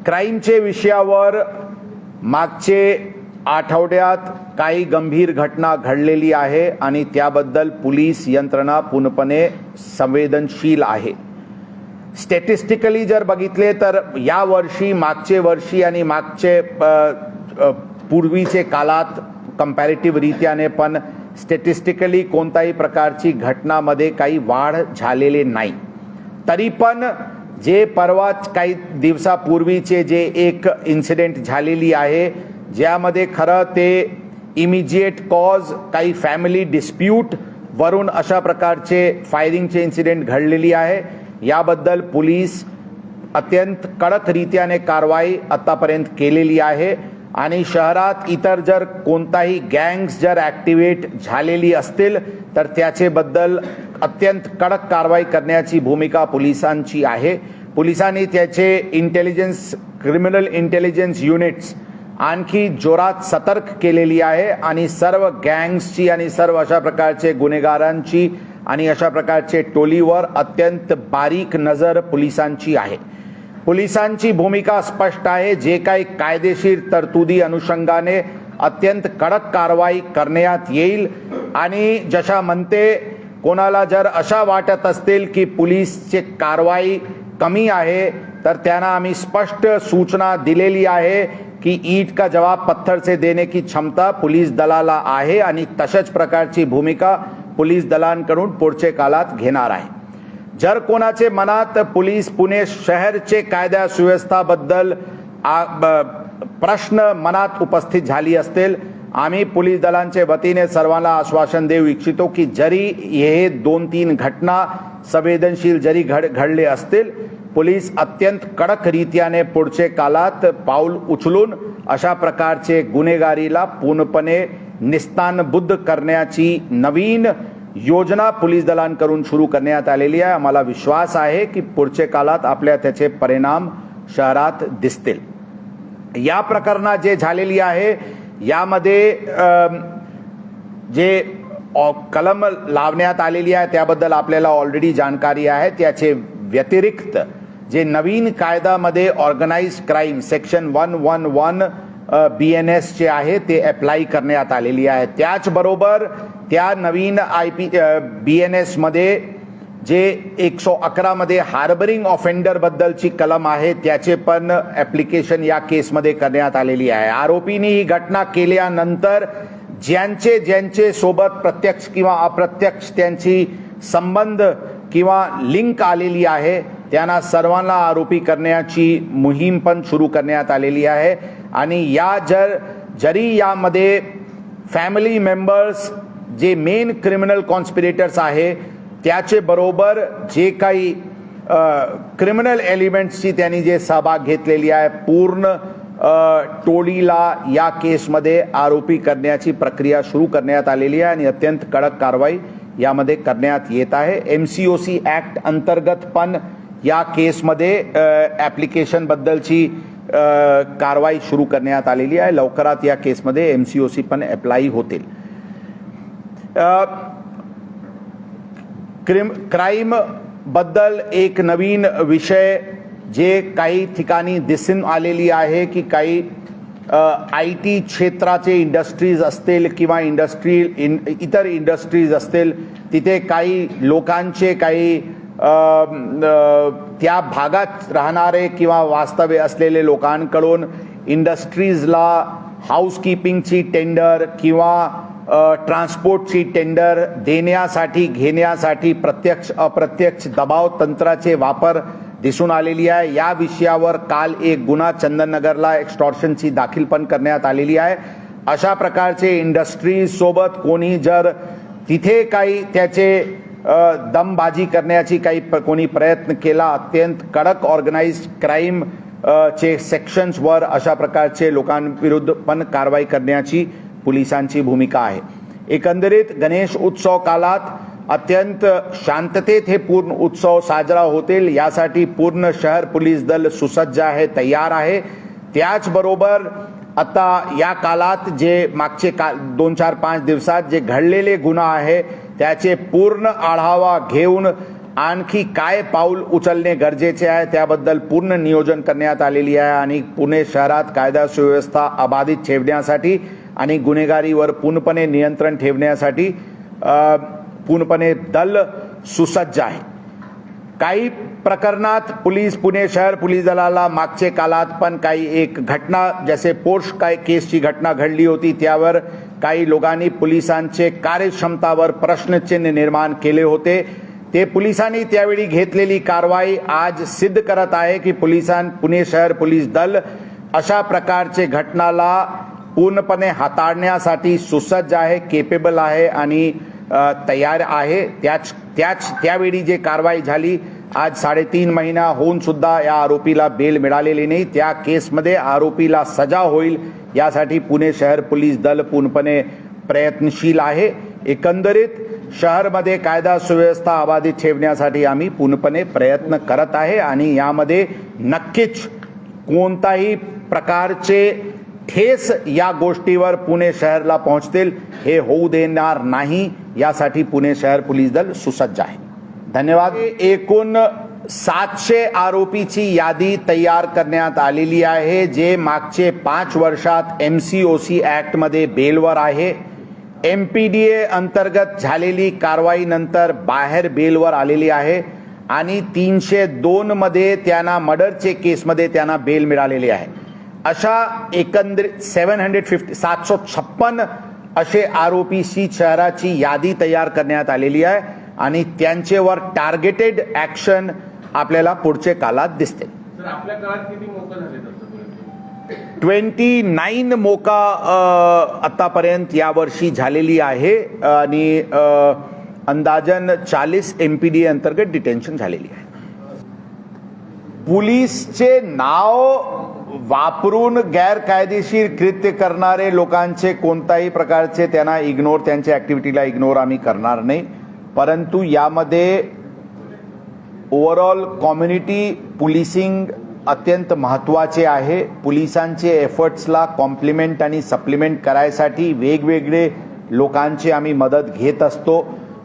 क्राईमचे विषयावर मागचे आठवड्यात काही गंभीर घटना घडलेली आहे आणि त्याबद्दल पोलीस यंत्रणा पूर्णपणे संवेदनशील आहे। स्टॅटिस्टिकली जर बघितले तर या वर्षी मागचे वर्षी आणि मागचे पूर्वीचे काळात कंपॅरेटिव्ह रीत्याने पण स्टॅटिस्टिकली कोणत्याही प्रकारची घटनामध्ये काही वाढ झालेली नाही। तरी पण जे परवा काही दिवसापूर्वीचे जे एक इन्सिडेंट झालेली आहे ज्यामध्ये खरं ते इमिजिएट कॉज काही फॅमिली डिस्प्यूट वरून अशा प्रकारचे फायरिंगचे इन्सिडेंट घडलेली आहे, याबद्दल पोलीस अत्यंत कडक रीत्याने कारवाई आतापर्यंत केलेली आहे आणि शहरात इतर जर कोणताही गँग्स जर ॲक्टिवेट झालेली असतील तर त्याचे बद्दल अत्यंत कडक कारवाई करण्याची भूमिका पोलिसांची आहे। पोलिसांनी त्याचे इंटेलिजन्स क्रिमिनल इंटेलिजन्स युनिट्स आणखी जोरात सतर्क केलेली आहे आणि सर्व गँग्सची आणि सर्व अशा प्रकारचे गुन्हेगारांची आणि अशा प्रकारचे टोलीवर अत्यंत बारीक नजर पोलिसांची आहे। पोलिसांची भूमिका स्पष्ट आहे, जे काही कायदेशीर तरतुदी अनुषंगाने अत्यंत कडक कारवाई करण्यात येईल आणि जशा म्हणते कोणाला जर अशा वाटत असतील की पोलीसचे कारवाई कमी आहे तर त्यांना आम्ही स्पष्ट सूचना दिलेली आहे की ईंट का जवाब पत्थर से देने की क्षमता पोलीस दलाला आहे आणि तशाच प्रकारची भूमिका पोलीस दलांकडून पुढचे काळात घेणार आहे। जर कोणाचे मनात पोलीस पुणे शहरचे कायदा सुव्यवस्थाबद्दल प्रश्न मनात उपस्थित झाली असतील, आम्ही पोलीस दलांच्या वतीने सर्वांना आश्वासन देऊ इच्छितो की जरी हे 2-3 घटना संवेदनशील जरी घडले असतील, पोलीस अत्यंत कडक रीत्याने पुढचे काळात पाऊल उचलून अशा प्रकारचे गुन्हेगारीला पूर्णपणे निस्तानबुद्ध करण्याची नवीन योजना पोलीस दलांकडून सुरू करण्यात आलेली आहे। आम्हाला विश्वास आहे की पुढच्या काळात आपल्या त्याचे परिणाम शहरात दिसतील। या प्रकरणात जे झालेली आहे यामध्ये जे कलम लावण्यात आलेली आहे त्याबद्दल आपल्याला ऑलरेडी जानकारी आहे। त्याचे व्यतिरिक्त जे नवीन कायद्यामध्ये ऑर्गनाइज्ड क्राईम सेक्शन 111 BNS चे आहे ते अप्लाय करण्यात आलेली आहे। त्याचबरोबर त्या नवीन BNS मध्ये जे 111 मध्ये हार्बरिंग ऑफेंडर बद्दलची कलम आहे त्याचे पण ॲप्लिकेशन या केसमध्ये करण्यात आलेली आहे। आरोपींनी ही घटना केल्यानंतर ज्यांचे सोबत प्रत्यक्ष किंवा अप्रत्यक्ष त्यांची संबंध किंवा लिंक आलेली आहे त्यांना सर्वांना आरोपी करण्याची मोहीम पण सुरू करण्यात आलेली आहे आणि जरी यामध्ये फॅमिली मेंबर्स जे मेन क्रिमिनल कॉन्स्पिरेटर्स आहे त्याचे बरोबर जे काही क्रिमिनल एलिमेंट्सची त्यांनी जे सहभाग घेतलेली आहे पूर्ण टोळीला या केसमध्ये आरोपी करण्याची प्रक्रिया सुरू करण्यात आलेली आहे आणि अत्यंत कडक कारवाई यामध्ये करण्यात येत आहे। MCOC ॲक्ट अंतर्गत पण या केसमध्ये ॲप्लिकेशन बद्दलची कारवाई सुरू करण्यात आलेली आहे। लवकरात या केसमध्ये MCOC पण अप्लाय होतील। क्राईम बद्दल एक नवीन विषय जे काही ठिकाणी दिसून आलेली आहे की काही IT क्षेत्राचे इंडस्ट्रीज असतील किंवा इतर इंडस्ट्रीज असतील तिथे काही लोकांचे काही त्या भागात राहणारे किंवा वास्तव्य असलेले लोकांकडून इंडस्ट्रीजला हाऊसकीपिंगची टेंडर किंवा ट्रान्सपोर्टची टेंडर देण्यासाठी घेण्यासाठी प्रत्यक्ष अप्रत्यक्ष दबाव तंत्राचे वापर दिसून आलेली आहे। या विषयावर काल एक गुन्हा चंदननगरला एक्स्टॉर्शनची दाखल पण करण्यात आलेली आहे। अशा प्रकारचे इंडस्ट्रीज सोबत कोणी जर तिथे काही त्याचे दमबाजी करण्याची कोणी प्रयत्न केला अत्यंत कडक ऑर्गनाइज्ड क्राईम चे सेक्शन्सवर अशा प्रकारचे लोकांविरुद्ध पण कारवाई करण्याची पोलिसांची भूमिका आहे। एकंदरीत गणेश उत्सव काळात अत्यंत शांततेत हे पूर्ण उत्सव साजरा होतील यासाठी पूर्ण शहर पोलीस दल सुसज्ज आहे, तयार आहे। त्याचबरोबर आता या काळात जे मागचे 2-4-5 दिवसात जे घडलेले गुन्हा आहे त्याचे पूर्ण आढावा घेऊन आणखी काय पाऊल उचलणे गरजेचे आहे त्याबद्दल पूर्ण नियोजन करण्यात आलेली आहे आणि पुणे शहरात कायदा सुव्यवस्था अबाधित ठेवण्यासाठी आणि गुन्हेगारीवर पूर्णपणे नियंत्रण ठेवण्यासाठी पूर्णपणे दल सुसज्ज आहे. काही प्रकरणात पुणे शहर पोलीस दलाला मागचे काळात पण काही एक घटना जसे पोर्श काय केसची घटना घडली होती त्यावर काही लोकांनी पोलिसांचे कार्यक्षमतावर प्रश्नचिन्ह निर्माण केले होते. ते पोलिसांनी त्यावेळी घेतलेली कारवाई आज सिद्ध करत आहे की पुणे शहर पोलीस दल अशा प्रकारचे घटनाला पूर्णपणे हाताळण्यासाठी सुसज्ज आहे, केपेबल आहे आणि तयार आहे. त्यावेळी जे कारवाई झाली आज 3.5 महिना होऊन सुद्धा या आरोपीला बेल मिळालेली नाही. त्या केसमध्ये आरोपीला सजा होईल यासाठी पुणे शहर पोलीस दल पूर्णपणे प्रयत्नशील आहे. एकंदरीत शहरमध्ये कायदा सुव्यवस्था अबाधित ठेवण्यासाठी आम्ही पूर्णपणे प्रयत्न करत आहे आणि यामध्ये नक्कीच कोणताही प्रकारचे ठेस या गोष्टीवर पुणे शहरला पोहोचतील हे होऊ देणार नाही यासाठी पुणे शहर पोलीस दल सुसज्ज आहे. धन्यवाद. एकूण 700 आरोपीची यादी तयार करण्यात आलेली आहे जे मागचे 5 वर्षात MCOC ॲक्टमध्ये बेलवर आहे. MPDA अंतर्गत झालेली कारवाईनंतर बाहेर बेलवर आलेली आहे आणि 302 मध्ये त्यांना मर्डरचे केसमध्ये त्यांना बेल मिळालेली आहे. अशा एकंदरीत 756 असे आरोपीची शहराची यादी तयार करण्यात आलेली आहे आणि त्यांच्यावर टार्गेटेड ॲक्शन आपल्याला पुढच्या काळात दिसते. सर आपल्या काळात किती मोका झाले 29 मोका आतापर्यंत यावर्षी झालेली आहे आणि अंदाजन 40 MPDA अंतर्गत डिटेन्शन झालेली आहे. पोलीसचे नाव वापरून गैरकायदेशीर कृत्य करणारे लोकांचे कोणत्याही प्रकारचे त्यांना इग्नोर त्यांच्या ॲक्टिव्हिटीला इग्नोर आम्ही करणार नाही. परंतु यामध्ये ओव्हरऑल कम्युनिटी पोलिसिंग अत्यंत महत्त्वाचे आहे. पोलिसांचे एफर्ट्सला कॉम्प्लिमेंट आणि सप्लिमेंट करायसाठी वेगवेगळे लोकांची आम्ही मदत घेत असतो.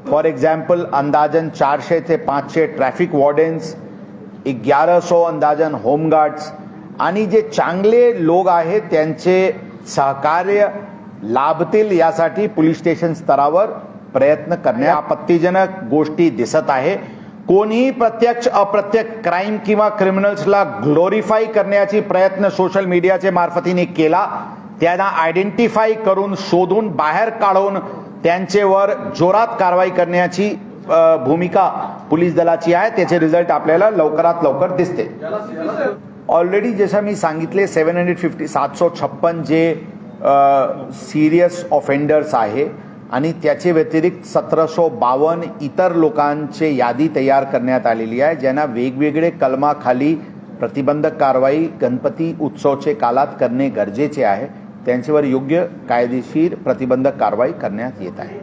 फॉर एक्झाम्पल अंदाजन 400 ते 500 ट्रॅफिक वॉर्डन्स, 1100 अंदाजन होमगार्ड्स आणि जे चांगले लोक आहेत त्यांचे सहकार्य लाभतील यासाठी पोलीस स्टेशन स्तरावर प्रयत्न करण्यात आपत्तीजनक गोष्टी दिसत आहे. कोणीही प्रत्यक्ष अप्रत्यक्ष क्राईम किंवा क्रिमिनल्सला ग्लोरीफाय करण्याची प्रयत्न सोशल मीडियाच्या मार्फतीने केला. त्यांना आयडेंटिफाय करून शोधून बाहेर काढून त्यांच्यावर जोरात कारवाई करण्याची भूमिका पोलीस दलाची आहे. त्याचे रिझल्ट आपल्याला लवकरात लवकर दिसते. ऑलरेडी जसं मी सांगितले 756 जे सिरियस ऑफेंडर्स आहे आणि त्याचे व्यतिरिक्त 1752 इतर लोकांची यादी तयार करण्यात आलेली आहे ज्यांना वेगवेगळे कलमाखाली प्रतिबंधक कारवाई गणपती उत्सवचे काळात करणे गरजेचे आहे. त्यांच्यावर योग्य कायदेशीर प्रतिबंधक कारवाई करण्यात येत आहे.